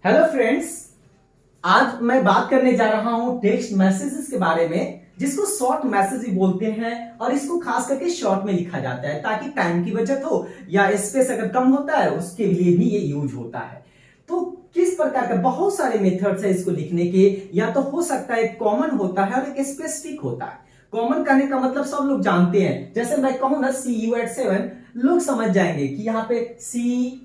Hello friends, आज मैं बात करने जा रहा हूं टेक्स्ट मैसेजेस के बारे में, जिसको शॉर्ट मैसेज ही बोलते हैं और इसको खास करके शॉर्ट में लिखा जाता है ताकि टाइम की बचत हो या स्पेस अगर कम होता है उसके लिए भी ये यूज होता है। तो किस प्रकार का बहुत सारे मेथड्स है इसको लिखने के, या तो हो सकता है कॉमन होता है और एक स्पेसिफिक होता है। कॉमन कहने का मतलब सब लोग जानते हैं, जैसे मैं कहूं ना सी यू एट 7, लोग समझ जाएंगे कि यहाँ पे सी,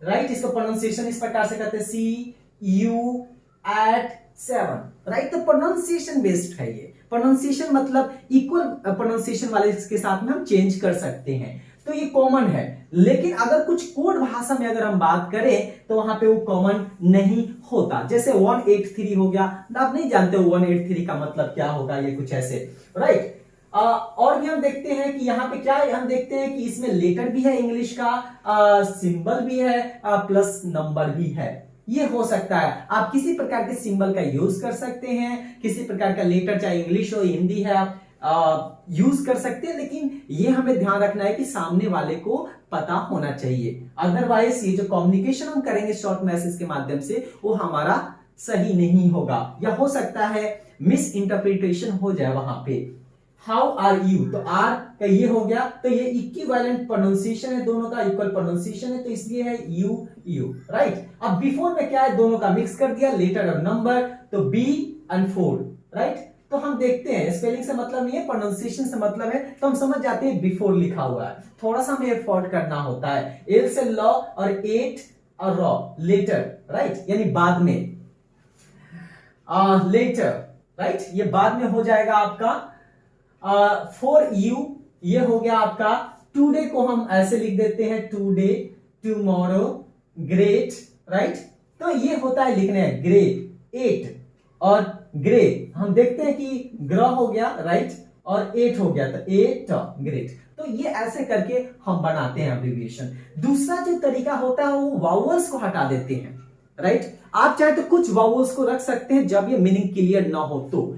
राइट, इसको प्रोनाउंसिएशन इस प्रकार से करते हैं सी यू एट 7, राइट। तो प्रोनाउंसिएशन बेस्ड है ये। प्रोनाउंसिएशन मतलब इक्वल प्रोनाउंसिएशन वाले के साथ में हम चेंज कर सकते हैं, तो ये कॉमन है। लेकिन अगर कुछ कोड भाषा में अगर हम बात करें तो वहां पे वो कॉमन नहीं होता। जैसे 183 हो गया, आप नहीं जानते 183 का मतलब क्या होगा, ये कुछ ऐसे, राइट। और भी हम देखते हैं कि यहाँ पे क्या है, हम देखते हैं कि इसमें लेटर भी है इंग्लिश का, सिंबल भी है, प्लस नंबर भी है। ये हो सकता है आप किसी प्रकार के सिंबल का यूज कर सकते हैं, किसी प्रकार का लेटर, चाहे इंग्लिश हो हिंदी है, आप यूज कर सकते हैं। लेकिन ये हमें ध्यान रखना है कि सामने वाले को पता होना चाहिए, अदरवाइज ये जो कम्युनिकेशन हम करेंगे शॉर्ट मैसेज के माध्यम से वो हमारा सही नहीं होगा, या हो सकता है मिस इंटरप्रिटेशन हो जाए वहां पे। हाउ आर यू, तो आर का ये हो गया, तो ये इक्विवेलेंट प्रोनाउंसिएशन है, दोनों का इक्वल प्रोनाउंसिएशन है, तो इसलिए है यू यू, राइट। अब बिफोर में क्या है, दोनों का मिक्स कर दिया, लेटर और नंबर, तो बी एंड फोर, राइट। तो हम देखते हैं स्पेलिंग से मतलब नहीं है, प्रोनाउंसिएशन से मतलब है, तो हम समझ जाते हैं बिफोर लिखा हुआ है, थोड़ा सा हमें एफर्ट करना होता है। एल से लॉ और एट और रॉ, लेटर, राइट, यानी बाद में, लेटर, राइट, ये बाद में हो जाएगा आपका। फॉर यू ये हो गया आपका। टुडे को हम ऐसे लिख देते हैं, टुडे, टुमारो, ग्रेट, राइट। तो ये होता है लिखने है ग्रेट, एट और ग्रे, हम देखते हैं कि ग्र हो गया, राइट, और एट हो गया, तो एट ग्रेट। तो ये ऐसे करके हम बनाते हैं अब्रिविएशन। दूसरा जो तरीका होता है वो वावल्स को हटा देते हैं, राइट। आप चाहे तो कुछ वावल्स को रख सकते हैं जब ये मीनिंग क्लियर ना हो तो,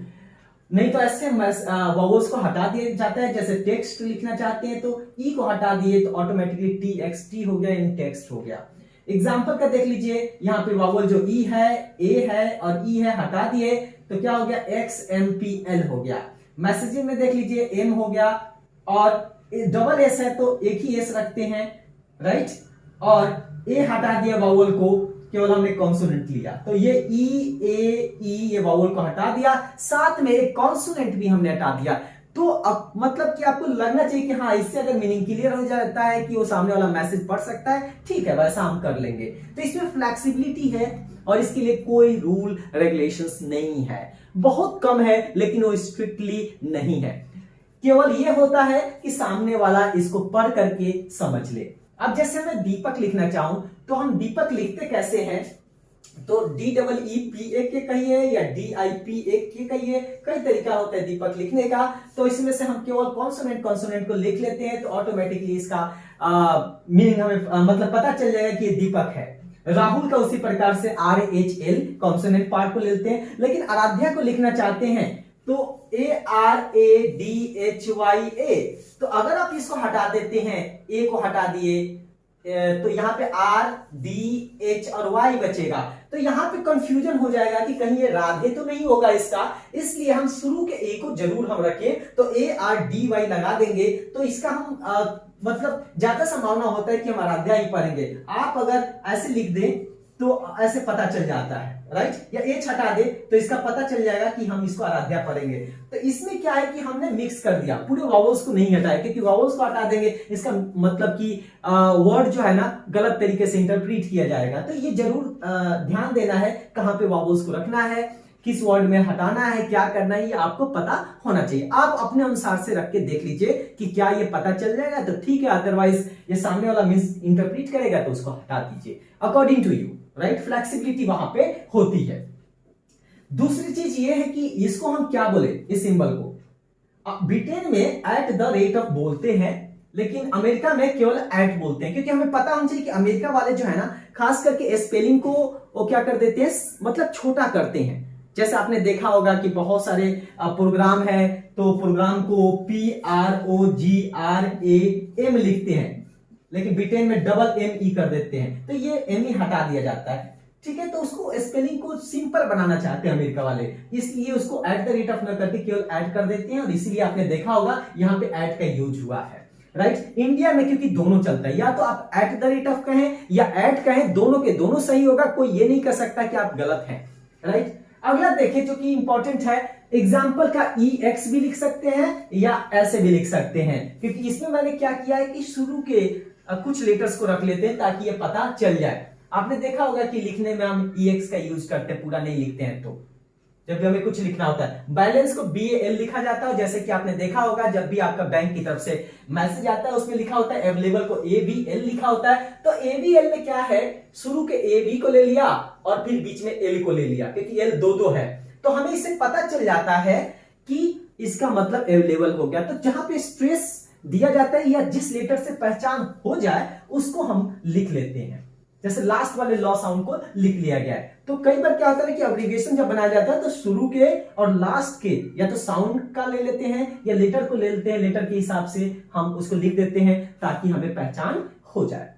नहीं तो ऐसे वावल्स को हटा दिया जाता है। जैसे टेक्स्ट लिखना चाहते हैं तो ई को हटा दिए तो ऑटोमेटिकली टी एक्स टी हो गया, इन टेक्स्ट हो गया। एग्जांपल का देख लीजिए, यहाँ पे वावल जो ई है, ए है और ई है, हटा दिए तो क्या हो गया, एक्स एम पी एल हो गया। मैसेजिंग में देख लीजिए, एम हो गया और डबल एस है तो एक ही एस रखते हैं, राइट, और ए हटा दिया वावल को, केवल हमने कॉन्सोनेंट लिया, तो ये ई ए ई ये वावल को हटा दिया, साथ में एक कॉन्सोनेंट भी हमने हटा दिया। तो अब मतलब कि आपको लगना चाहिए कि हाँ, इससे अगर मीनिंग क्लियर हो जाता है कि वो सामने वाला मैसेज पढ़ सकता है, ठीक है, वैसा हम कर लेंगे। तो इसमें फ्लेक्सिबिलिटी है और इसके लिए कोई रूल रेगुलेशंस नहीं है, बहुत कम है, लेकिन वो स्ट्रिक्टली नहीं है। केवल ये होता है कि सामने वाला इसको पढ़ करके समझ ले। अब जैसे मैं दीपक लिखना चाहूं तो हम दीपक लिखते कैसे हैं, तो D double E P A के कहिए या डी आई पी ए के कहिए, कई तरीका होता है दीपक लिखने का। तो इसमें से हम केवल कॉन्सोनेंट को लिख लेते हैं तो ऑटोमेटिकली इसका मीनिंग हमें मतलब पता चल जाएगा कि ये दीपक है। राहुल का उसी प्रकार से R H L consonant part को लेते हैं। लेकिन आराध्या को लिखना चाहते हैं तो A R A D H Y A, तो अगर आप इसको हटा देते हैं, ए को हटा दिए, तो यहाँ पे आर डी एच और वाई बचेगा, तो यहाँ पे कंफ्यूजन हो जाएगा कि कहीं ये राधे तो नहीं होगा इसका, इसलिए हम शुरू के ए को जरूर हम रखें, तो ए आर डी वाई लगा देंगे, तो इसका हम मतलब ज्यादा संभावना होता है कि हम आराध्या ही पढ़ेंगे। आप अगर ऐसे लिख दें तो ऐसे पता चल जाता है, राइट, या एच हटा दे तो इसका पता चल जाएगा कि हम इसको आराध्या पढ़ेंगे। तो इसमें क्या है कि हमने मिक्स कर दिया, पूरे वावल्स को नहीं हटाया, क्योंकि वावल्स को हटा देंगे इसका मतलब कि वर्ड जो है ना गलत तरीके से इंटरप्रीट किया जाएगा। तो ये जरूर ध्यान देना है कहां पे वावल्स को रखना है, किस वर्ड में हटाना है, क्या करना है, ये आपको पता होना चाहिए। आप अपने अनुसार से रख के देख लीजिए कि क्या ये पता चल जाएगा तो ठीक है, अदरवाइज ये सामने वाला मिस इंटरप्रीट करेगा तो उसको हटा दीजिए according to you, right. Flexibility वहां पे होती है। दूसरी चीज ये है कि इसको हम क्या बोले, इस सिंबल को ब्रिटेन में एट द रेट ऑफ बोलते हैं, लेकिन अमेरिका में केवल एट बोलते हैं, क्योंकि हमें पता होना चाहिए कि अमेरिका वाले जो है ना खास करके स्पेलिंग को वो क्या कर देते हैं, मतलब छोटा करते हैं। जैसे आपने देखा होगा कि बहुत सारे प्रोग्राम है तो प्रोग्राम को P R O G R A M लिखते हैं, लेकिन ब्रिटेन में डबल एम ई कर देते हैं, तो ये एम ई हटा दिया जाता है। ठीक है, तो उसको स्पेलिंग को सिंपल बनाना चाहते हैं अमेरिका वाले, इसलिए उसको @ न करके केवल ऐड कर देते हैं, और इसीलिए आपने देखा होगा यहाँ पे ऐड का यूज हुआ है, राइट। इंडिया में क्योंकि दोनों चलता है, या तो आप @ कहें या ऐड कहें, दोनों के दोनों सही होगा, कोई ये नहीं कर सकता कि आप गलत हैं, राइट। अगला देखिए जो कि इंपॉर्टेंट है, एग्जाम्पल का EX भी लिख सकते हैं या ऐसे भी लिख सकते हैं, क्योंकि इसमें मैंने क्या किया है कि शुरू के कुछ लेटर्स को रख लेते हैं ताकि ये पता चल जाए। आपने देखा होगा कि लिखने में हम EX का यूज करते हैं, पूरा नहीं लिखते हैं, तो जब भी हमें कुछ लिखना होता है बैलेंस को BAL लिखा जाता है, जैसे कि आपने देखा होगा जब भी आपका बैंक की तरफ से मैसेज आता है उसमें लिखा होता है अवेलेबल को ABL लिखा होता है, तो ABL में क्या है, शुरू के AB को ले लिया और फिर बीच में L को ले लिया, क्योंकि L दो है, तो हमें इससे पता चल जाता है कि इसका मतलब अवेलेबल हो गया। तो जहां पे स्ट्रेस दिया जाता है या जिस लेटर से पहचान हो जाए उसको हम लिख लेते हैं, जैसे लास्ट वाले लॉ साउंड को लिख लिया गया है। तो कई बार क्या होता है कि एब्रिविएशन जब बनाया जाता है तो शुरू के और लास्ट के या तो साउंड का ले लेते हैं या लेटर को ले लेते हैं, लेटर के हिसाब से हम उसको लिख देते हैं ताकि हमें पहचान हो जाए।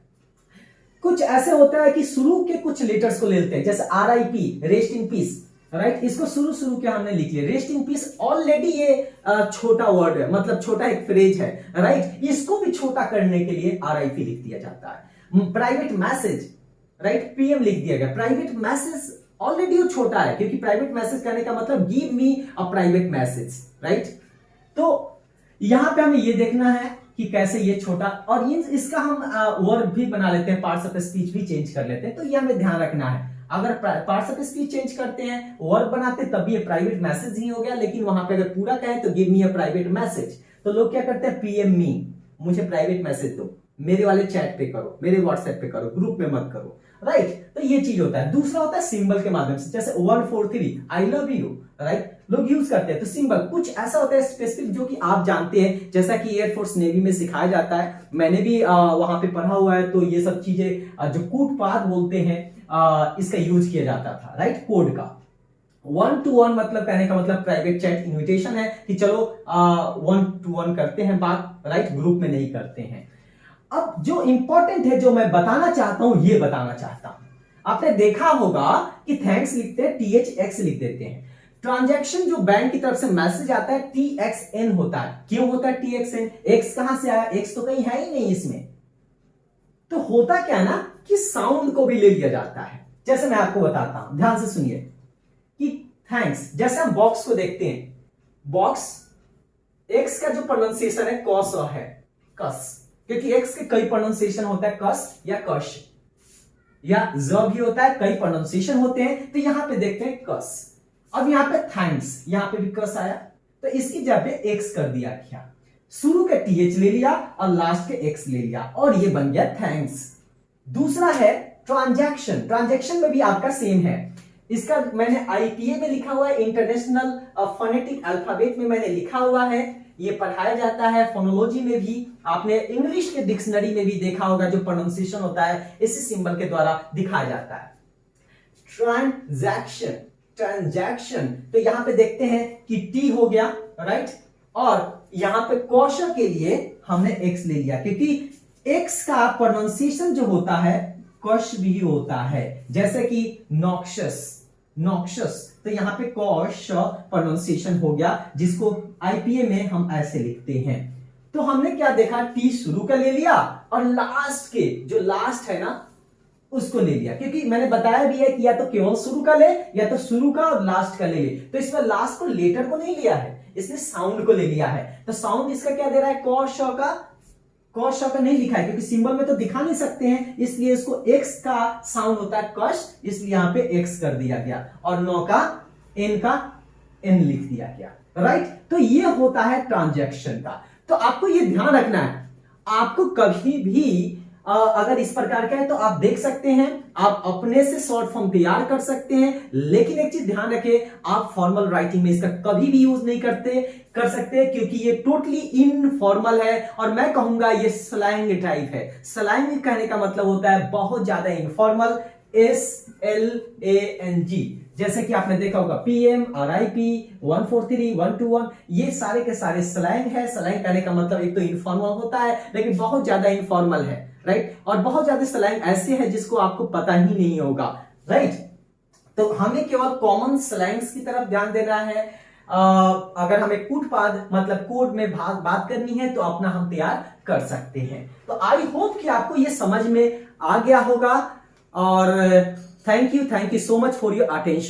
कुछ ऐसे होता है कि शुरू के कुछ लेटर्स को ले लेते हैं, जैसे RIP rest in peace, right, इसको शुरू के हमने लिख लिया, रेस्ट इन पीस ऑलरेडी ये छोटा वर्ड है, मतलब छोटा एक फ्रेज है, राइट, इसको भी छोटा करने के लिए RIP लिख दिया जाता है। प्राइवेट मैसेज, राइट, PM लिख दिया गया, प्राइवेट मैसेज ऑलरेडी वो छोटा है, क्योंकि प्राइवेट मैसेज करने का मतलब give me a private message, right. तो यहां पे हमें ये देखना है कि कैसे ये छोटा, और इसका हम वर्ब भी बना लेते हैं, पार्ट्स ऑफ स्पीच भी चेंज कर लेते हैं, तो ये हमें ध्यान रखना है। अगर पार्ट्स ऑफ स्पीच चेंज करते हैं, वर्ब बनाते, तब ये प्राइवेट मैसेज ही हो गया, लेकिन वहां पे अगर पूरा कहें तो give me a private message, तो लोग क्या करते हैं, PM मी, मुझे प्राइवेट मैसेज दो, मेरे वाले चैट पे करो, मेरे व्हाट्सएप पे करो, ग्रुप में मत करो, राइट। तो ये चीज होता है। दूसरा होता है सिंबल के माध्यम से, जैसे 143 आई लव यू, राइट, लोग यूज करते हैं। तो सिंबल कुछ ऐसा होता है स्पेसिफिक जो कि आप जानते हैं, जैसा कि एयरफोर्स नेवी में सिखाया जाता है, मैंने भी वहां पे पढ़ा हुआ है, तो ये सब चीजें जो कूटपात बोलते हैं इसका यूज किया जाता था, राइट, कोड का। 1-to-1 मतलब कहने का मतलब प्राइवेट चैट इन्विटेशन है कि चलो 1-to-1 करते हैं बात, राइट, ग्रुप में नहीं करते हैं। अब जो इंपॉर्टेंट है, जो मैं बताना चाहता हूं, ये बताना चाहता हूं, आपने देखा होगा कि थैंक्स लिखते हैं THX लिख देते हैं। ट्रांजैक्शन जो बैंक की तरफ से मैसेज आता है TXN होता है। क्यों होता है TXN? X कहां से आया? X तो कहीं है ही नहीं इसमें। तो होता क्या है ना कि साउंड को भी ले लिया जाता है। जैसे मैं आपको बताता हूं, ध्यान से सुनिए कि थैंक्स, जैसे हम बॉक्स को देखते हैं, बॉक्स X का जो प्रोनाउंसिएशन है कॉस है, कस, क्योंकि X के कई प्रोनाउंसिएशन होता है, कस या कश या ज भी होता है, कई प्रोनाउंसिएशन होते हैं। तो यहां पे देखते हैं कस। अब यहां पे थैंक्स, यहां पे भी कस आया, तो इसकी जगह पे X कर दिया क्या, शुरू के TH ले लिया और लास्ट के X ले लिया और ये बन गया थैंक्स। दूसरा है ट्रांजैक्शन। ट्रांजैक्शन में भी आपका सेम है, इसका मैंने IPA में लिखा हुआ है, इंटरनेशनल फोनेटिक अल्फाबेट में मैंने लिखा हुआ है, ये पढ़ाया जाता है। फोनोलॉजी में भी आपने इंग्लिश के डिक्शनरी में भी देखा होगा, जो प्रोनाउंसिएशन होता है इसी सिंबल के द्वारा दिखाया जाता है। ट्रांजैक्शन, ट्रांजैक्शन, तो यहां पे देखते हैं कि T हो गया, राइट, और यहां पे कौशल के लिए हमने X ले लिया, क्योंकि X का प्रोनाउंसिएशन जो होता है कश भी होता है, जैसे कि नॉक्शस, नॉक्शस, तो यहां पे कौश प्रोनाउंसिएशन हो गया, जिसको IPA में हम ऐसे लिखते हैं। तो हमने क्या देखा, T शुरू का ले लिया और लास्ट के जो लास्ट है ना उसको ले लिया, क्योंकि मैंने बताया भी है कि या तो केवल शुरू का ले या तो शुरू का और लास्ट का ले ले। तो इसमें लास्ट को, लेटर को नहीं लिया है, इसने साउंड को ले लिया है। तो साउंड इसका क्या दे रहा है, कौश का, कौश का नहीं लिखा है क्योंकि सिंबल में तो दिखा नहीं सकते हैं, इसलिए इसको X का साउंड होता है कश, इसलिए यहां पे X कर दिया गया और नौ का N लिख दिया गया, राइट। तो ये होता है ट्रांजैक्शन का। तो आपको ये ध्यान रखना है, आपको कभी भी अगर इस प्रकार का है तो आप देख सकते हैं, आप अपने से शॉर्ट फॉर्म तैयार कर सकते हैं, लेकिन एक चीज ध्यान रखें, आप फॉर्मल राइटिंग में इसका कभी भी यूज नहीं कर सकते, क्योंकि ये टोटली इनफॉर्मल है और मैं कहूंगा ये स्लैंग टाइप है। स्लैंग कहने का मतलब होता है बहुत ज्यादा इनफॉर्मल, SLANG, जैसे कि आपने देखा होगा PM, RIP, 143, 1-to-1, ये सारे के सारे स्लैंग है। स्लैंग कहने का मतलब एक तो इनफॉर्मल होता है लेकिन बहुत ज्यादा इनफॉर्मल है, राइट, और बहुत ज्यादा स्लैंग ऐसे हैं जिसको आपको पता ही नहीं होगा, राइट। तो हमें केवल कॉमन स्लैंग्स की तरफ ध्यान देना है। अगर हमें कूटपाद मतलब कोड में बात करनी है तो अपना हम तैयार कर सकते हैं। तो आई होप कि आपको ये समझ में आ गया होगा। और thank you so much for your attention.